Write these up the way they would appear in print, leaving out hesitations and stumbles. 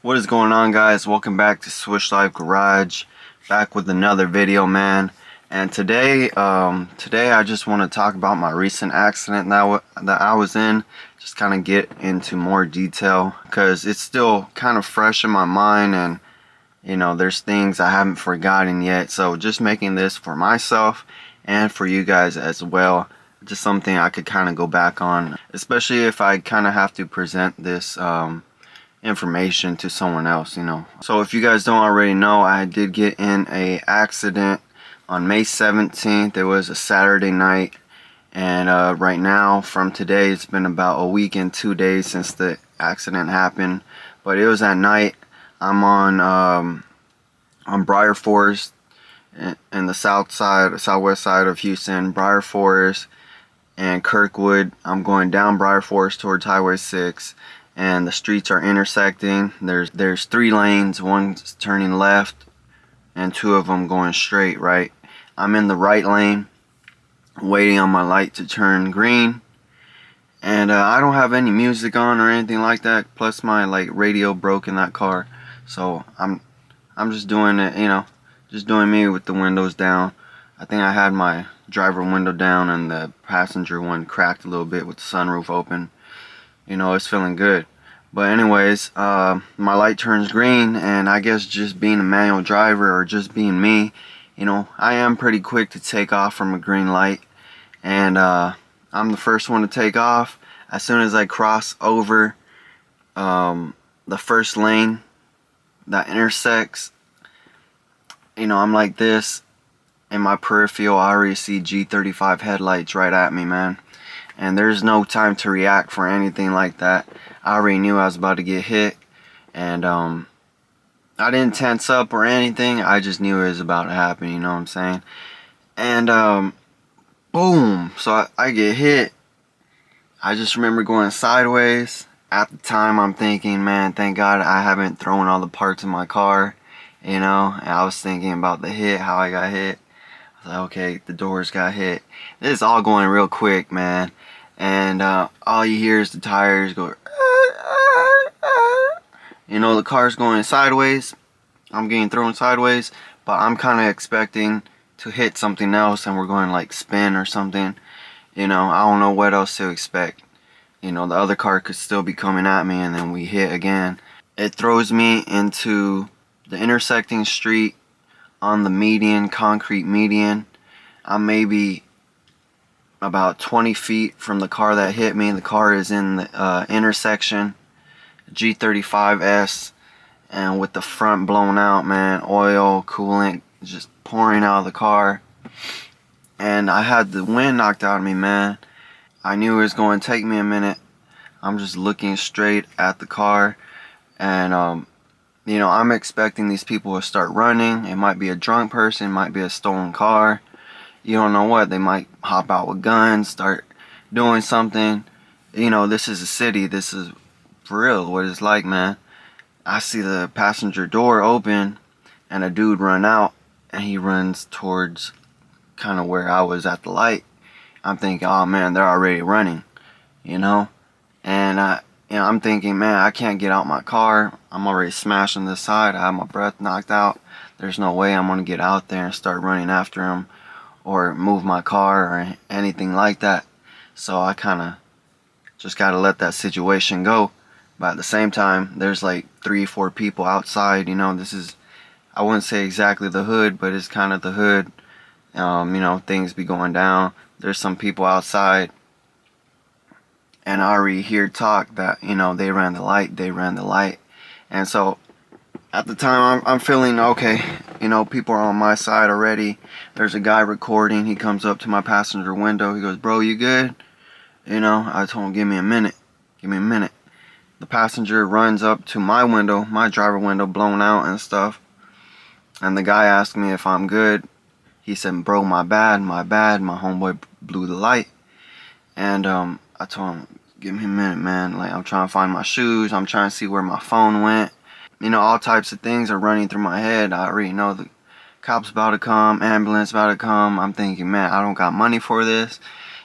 What is going on, guys? Welcome back to Swish Life Garage, back with another video, man. And today I just want to talk about my recent accident that I was in. Just kind of get into more detail because it's still kind of fresh in my mind, and there's things I haven't forgotten yet. So just making this for myself and for you guys as well. Just something I could kind of go back on, especially if I kind of have to present this information to someone else. So if you guys don't already know, I did get in a accident on May 17th. It was a Saturday night, and right now from today it's been about a week and 2 days since the accident happened, but it was at night. I'm on Briar Forest in the southwest side of Houston. Briar Forest and Kirkwood. I'm going down Briar Forest towards Highway 6, and the streets are intersecting. There's 3 lanes, one's turning left and 2 of them going straight, right? I'm in the right lane waiting on my light to turn green, and I don't have any music on or anything like that, plus my radio broke in that car. So I'm just doing it, just doing me with the windows down. I think I had my driver window down and the passenger one cracked a little bit with the sunroof open. It's feeling good. But anyways, my light turns green, and I guess just being a manual driver or just being me, I am pretty quick to take off from a green light, and I'm the first one to take off. As soon as I cross over the first lane that intersects, I'm like this. In my peripheral, I already see G35 headlights right at me, man. And there's no time to react for anything like that. I already knew I was about to get hit, and I didn't tense up or anything. I just knew it was about to happen, you know what I'm saying? And boom, so I get hit. I just remember going sideways. At the time, I'm thinking, man, thank God I haven't thrown all the parts in my car, and I was thinking about the hit, how I got hit. I was like, okay, the doors got hit. This is all going real quick, man. And all you hear is the tires go, the car's going sideways. I'm getting thrown sideways, but I'm kind of expecting to hit something else, and we're going like spin or something. I don't know what else to expect. The other car could still be coming at me, and then we hit again. It throws me into the intersecting street on the median, concrete median. I'm maybe about 20 feet from the car that hit me. The car is in the intersection, G35S, and with the front blown out, man, oil, coolant just pouring out of the car. And I had the wind knocked out of me, man. I knew it was going to take me a minute. I'm just looking straight at the car, and I'm expecting these people to start running. It might be a drunk person, it might be a stolen car. You don't know what. They might hop out with guns, start doing something. This is a city. This is for real what it's like, man. I see the passenger door open and a dude run out, and he runs towards kind of where I was at the light. I'm thinking, oh man, they're already running, and I'm thinking, man, I can't get out my car. I'm already smashing this side. I have my breath knocked out. There's no way I'm gonna get out there and start running after him or move my car or anything like that. So I kind of just gotta let that situation go. But at the same time, there's like 3-4 people outside. This is, I wouldn't say exactly the hood, but it's kind of the hood. Things be going down. There's some people outside, and I already hear talk that they ran the light. And so at the time, I'm feeling okay. People are on my side already. There's a guy recording. He comes up to my passenger window. He goes, bro, you good? I told him, give me a minute. The passenger runs up to my window, my driver window blown out and stuff. And the guy asked me if I'm good. He said, bro, my bad. My homeboy blew the light. And I told him, give me a minute, man. Like, I'm trying to find my shoes. I'm trying to see where my phone went. All types of things are running through my head. I already know the cops about to come, ambulance about to come. I'm thinking, man, I don't got money for this.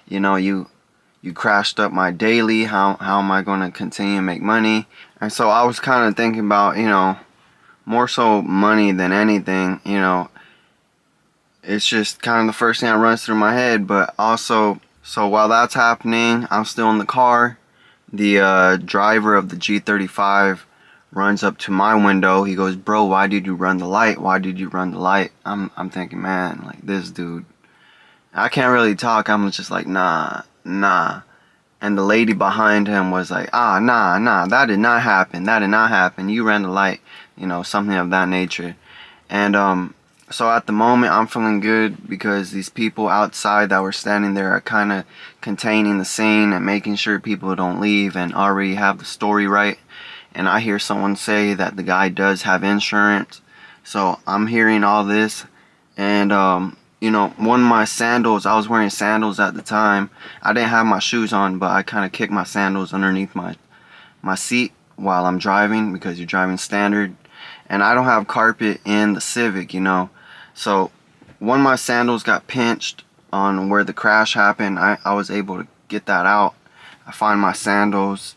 You you crashed up my daily. How am I going to continue to make money? And so I was kind of thinking about, more so money than anything. It's just kind of the first thing that runs through my head. But also, so while that's happening, I'm still in the car. The driver of the G35 runs up to my window. He goes, "Bro, why did you run the light? Why did you run the light?" I'm thinking, man, like, this dude, I can't really talk. I'm just like, nah. And the lady behind him was like, nah, that did not happen. That did not happen. You ran the light, something of that nature. And so at the moment, I'm feeling good because these people outside that were standing there are kind of containing the scene and making sure people don't leave and already have the story right. And I hear someone say that the guy does have insurance. So I'm hearing all this. And, one of my sandals, I was wearing sandals at the time. I didn't have my shoes on, but I kind of kicked my sandals underneath my seat while I'm driving because you're driving standard. And I don't have carpet in the Civic, So one of my sandals got pinched on where the crash happened. I was able to get that out. I find my sandals.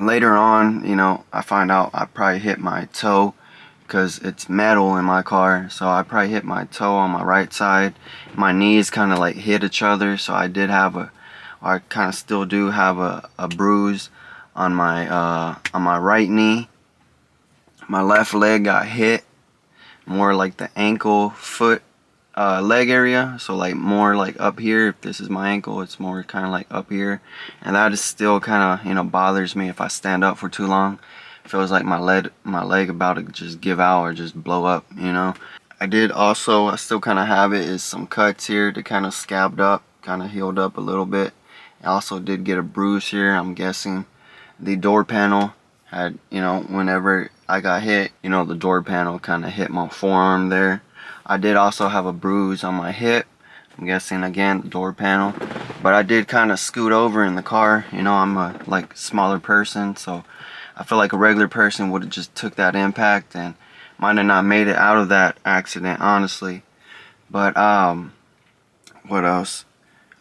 Later on, I find out I probably hit my toe because it's metal in my car. So I probably hit my toe on my right side. My knees kind of like hit each other. So I did have I kind of still do have a bruise on my right knee. My left leg got hit more like the ankle, foot, leg area. So like more like up here. If this is my ankle, it's more kind of like up here. And that is still kind of, bothers me if I stand up for too long. It feels like my leg about to just give out or just blow up, I still kind of have it, is some cuts here that kind of scabbed up, kind of healed up a little bit. I also did get a bruise here. I'm guessing the door panel had, whenever I got hit, the door panel kind of hit my forearm there. I did also have a bruise on my hip. I'm guessing again the door panel. But I did kind of scoot over in the car. I'm a smaller person, so I feel like a regular person would have just took that impact and might have not made it out of that accident, honestly. But what else?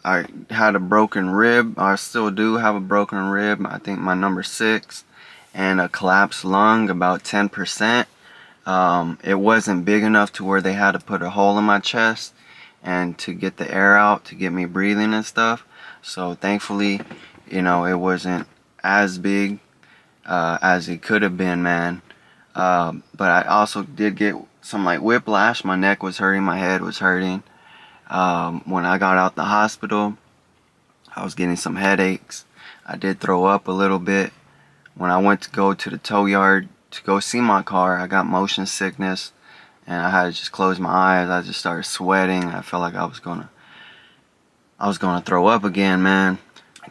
I had a broken rib. I still do have a broken rib. I think my number 6. And a collapsed lung, about 10%. It wasn't big enough to where they had to put a hole in my chest and to get the air out, to get me breathing and stuff. So thankfully, it wasn't as big as it could have been, man. But I also did get some whiplash. My neck was hurting, my head was hurting. When I got out the hospital, I was getting some headaches. I did throw up a little bit. When I went to go to the tow yard to go see my car, I got motion sickness and I had to just close my eyes. I just started sweating. I felt like I was gonna throw up again, man.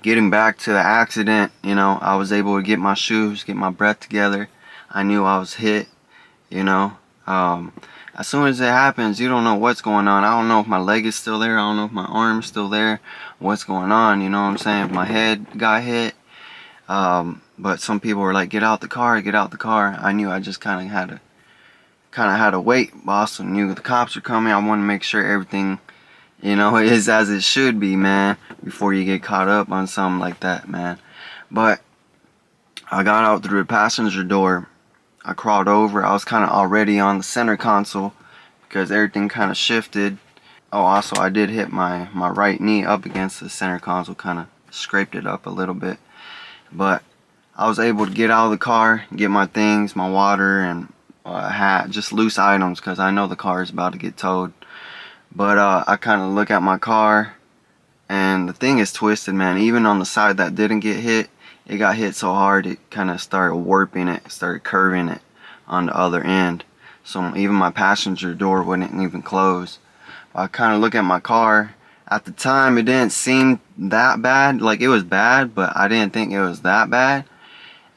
Getting back to the accident, I was able to get my shoes, get my breath together. I knew I was hit, as soon as it happens, you don't know what's going on. I don't know if my leg is still there. I don't know if my arm's still there. What's going on, you know what I'm saying? If my head got hit. But some people were like, get out the car, get out the car. I knew I just kind of had to wait. But I also knew the cops were coming. I wanted to make sure everything, is as it should be, man, before you get caught up on something like that, man. But I got out through the passenger door. I crawled over. I was kind of already on the center console because everything kind of shifted. Oh, also I did hit my right knee up against the center console, kind of scraped it up a little bit. But I was able to get out of the car, get my things, my water, and a hat, just loose items because I know the car is about to get towed. But I kind of look at my car, and the thing is twisted, man. Even on the side that didn't get hit, it got hit so hard it kind of started warping it, started curving it on the other end. So even my passenger door wouldn't even close. I kind of look at my car. At the time, it didn't seem that bad. Like, it was bad, but I didn't think it was that bad.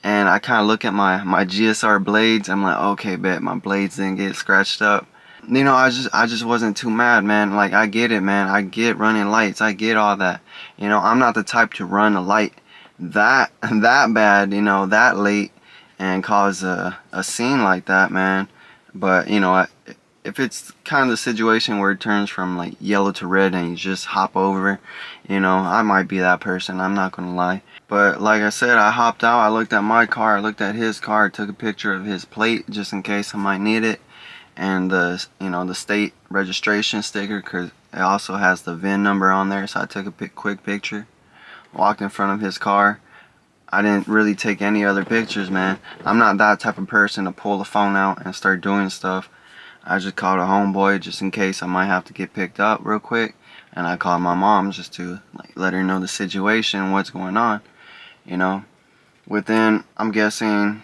And I kind of look at my GSR blades. I'm like, okay, bet my blades didn't get scratched up. I just wasn't too mad, man. Like, I get it, man. I get running lights. I get all that. I'm not the type to run a light that bad, that late and cause a scene like that, man. But, it if it's kind of the situation where it turns from like yellow to red and you just hop over, I might be that person, I'm not gonna lie. But like I said, I hopped out, I looked at my car, I looked at his car, took a picture of his plate just in case I might need it, and the state registration sticker, because it also has the VIN number on there. So I took a quick picture, walked in front of his car. I didn't really take any other pictures, man. I'm not that type of person to pull the phone out and start doing stuff. I just called a homeboy just in case I might have to get picked up real quick, and I called my mom just to like let her know the situation, what's going on. Within, I'm guessing,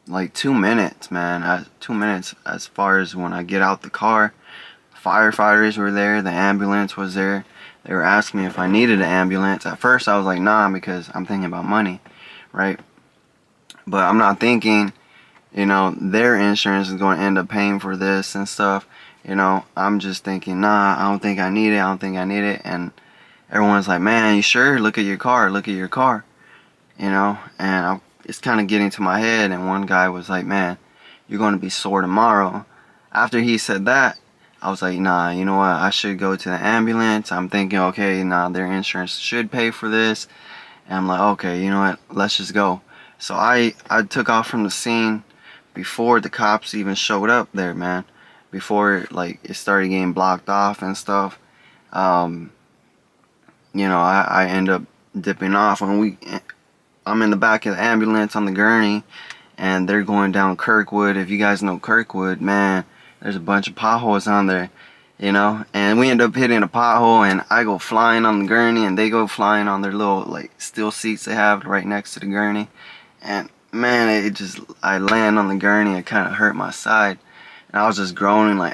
like 2 minutes, man. 2 minutes as far as when I get out the car. Firefighters were there, the ambulance was there. They were asking me if I needed an ambulance. At first I was like, nah, because I'm thinking about money, right? But I'm not thinking, their insurance is going to end up paying for this and stuff. I'm just thinking, nah, I don't think I need it, I don't think I need it. And everyone's like, man, you sure? Look at your car, look at your car. It's kind of getting to my head. And one guy was like, man, you're going to be sore tomorrow. After he said that, I was like, nah, you know what, I should go to the ambulance. I'm thinking, okay, nah, their insurance should pay for this. And I'm like, okay, you know what, let's just go. So I took off from the scene before the cops even showed up there, man. Before like it started getting blocked off and stuff. I end up dipping off. I'm in the back of the ambulance on the gurney, and they're going down Kirkwood. If you guys know Kirkwood, man, there's a bunch of potholes on there, and we end up hitting a pothole, and I go flying on the gurney, and they go flying on their little like steel seats they have right next to the gurney. And man, I land on the gurney, it kind of hurt my side, and I was just groaning like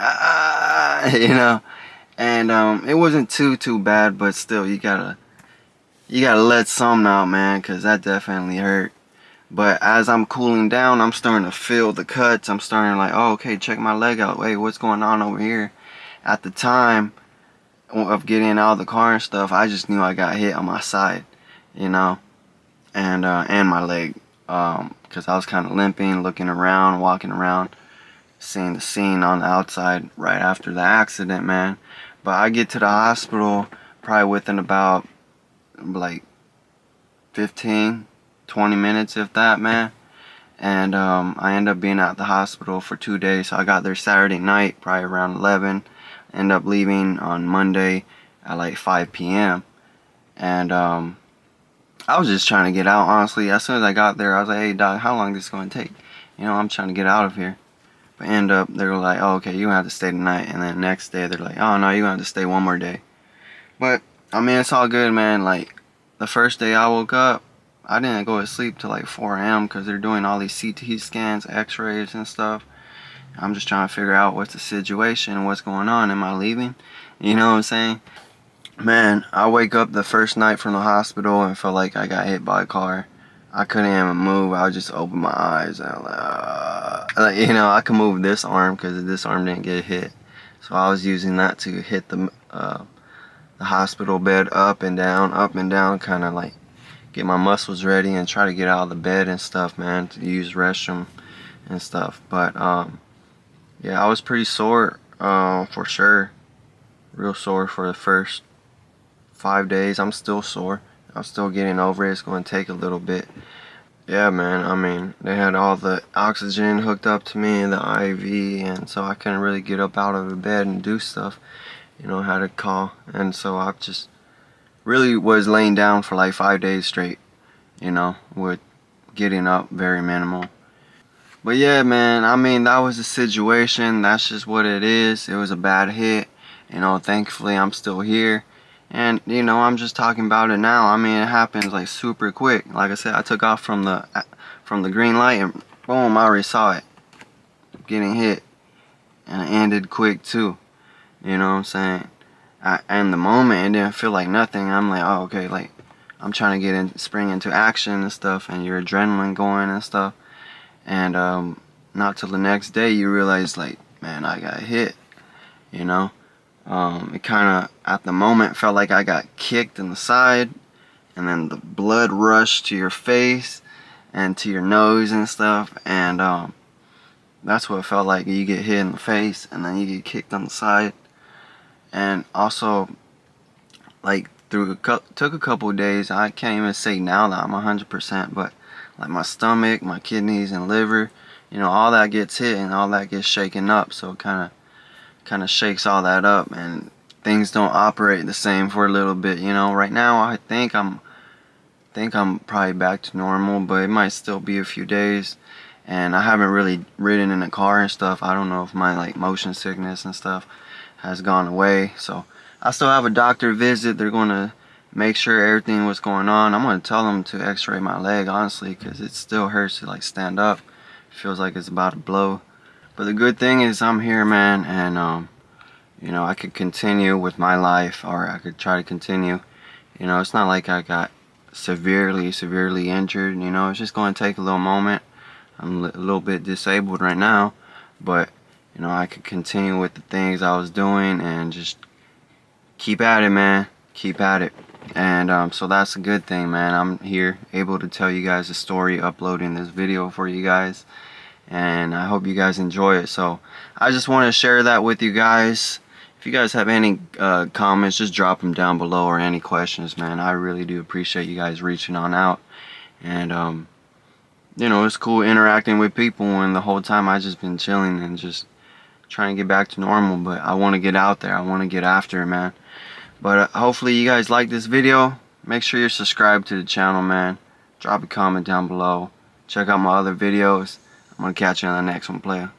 and it wasn't too bad, but still, you gotta let some out, man, because that definitely hurt. But as I'm cooling down, I'm starting to feel the cuts. I'm starting like, oh, okay, check my leg out. Wait, what's going on over here? At the time of getting out of the car and stuff, I just knew I got hit on my side, and my leg, because I was kind of limping, looking around, walking around, seeing the scene on the outside right after the accident, man. But I get to the hospital probably within about like 15 20 minutes, if that, man. And I ended up being at the hospital for 2 days. So I got there Saturday night, probably around 11. Ended up leaving on Monday at like 5 p.m. And I was just trying to get out, honestly. As soon as I got there, I was like, hey, doc, how long is this going to take? I'm trying to get out of here. But end up, they were like, oh, okay, you're going to have to stay tonight. And then the next day, they're like, oh, no, you're going to have to stay one more day. But, I mean, it's all good, man. Like, the first day I woke up, I didn't go to sleep till like 4 a.m. because they're doing all these CT scans, x-rays and stuff. I'm just trying to figure out what's the situation, what's going on. Am I leaving? You know what I'm saying? Man, I wake up the first night from the hospital and felt like I got hit by a car. I couldn't even move. I would just open my eyes and I'm like, I could move this arm because this arm didn't get hit. So I was using that to hit the hospital bed up and down, kind of like get my muscles ready and try to get out of the bed and stuff, man, to use restroom and stuff. But yeah, I was pretty sore, for sure. Real sore for the first 5 days. I'm still sore. I'm still getting over it. It's going to take a little bit. Yeah, man, I mean, they had all the oxygen hooked up to me, the IV, and so I couldn't really get up out of the bed and do stuff, had to call. And so I just really was laying down for like 5 days straight, with getting up very minimal. But yeah, man, I mean, that was the situation. That's just what it is. It was a bad hit. Thankfully I'm still here. And, I'm just talking about it now. I mean, it happens like super quick. Like I said, I took off from the green light and boom, I already saw it getting hit. And it ended quick too. You know what I'm saying? In the moment, it didn't feel like nothing. I'm like, oh, okay, like, I'm trying to spring into action and stuff, and your adrenaline going and stuff. And not till the next day you realize, like, man, I got hit, It kind of, at the moment, felt like I got kicked in the side, and then the blood rushed to your face and to your nose and stuff. And That's what it felt like. You get hit in the face and then you get kicked on the side. And also, like, took a couple of days. I can't even say now that I'm 100%, but like my stomach, my kidneys and liver, you know, all that gets hit and all that gets shaken up. So it kind of shakes all that up, and things don't operate the same for a little bit. You know, right now I think I'm probably back to normal, but it might still be a few days. And I haven't really ridden in a car and stuff. I don't know if my like motion sickness and stuff has gone away. So I still have a doctor visit. They're going to make sure everything was going on. I'm going to tell them to x-ray my leg, honestly, because it still hurts to like stand up. It feels like it's about to blow. But the good thing is I'm here, man, and you know, I could continue with my life, or I could try to continue. You know, it's not like I got severely injured. You know, it's just going to take a little moment. I'm a little bit disabled right now, but you know, I could continue with the things I was doing and just keep at it, man. Keep at it. And so that's a good thing, man. I'm here able to tell you guys a story, uploading this video for you guys, and I hope you guys enjoy it. So I just want to share that with you guys. If you guys have any comments, just drop them down below, or any questions, man. I really do appreciate you guys reaching on out. And you know, it's cool interacting with people, and the whole time I just been chilling and just trying to get back to normal. But I want to get out there. I want to get after it, man. But hopefully you guys like this video. Make sure you're subscribed to the channel, man. Drop a comment down below. Check out my other videos. I'm gonna catch you on the next one, player.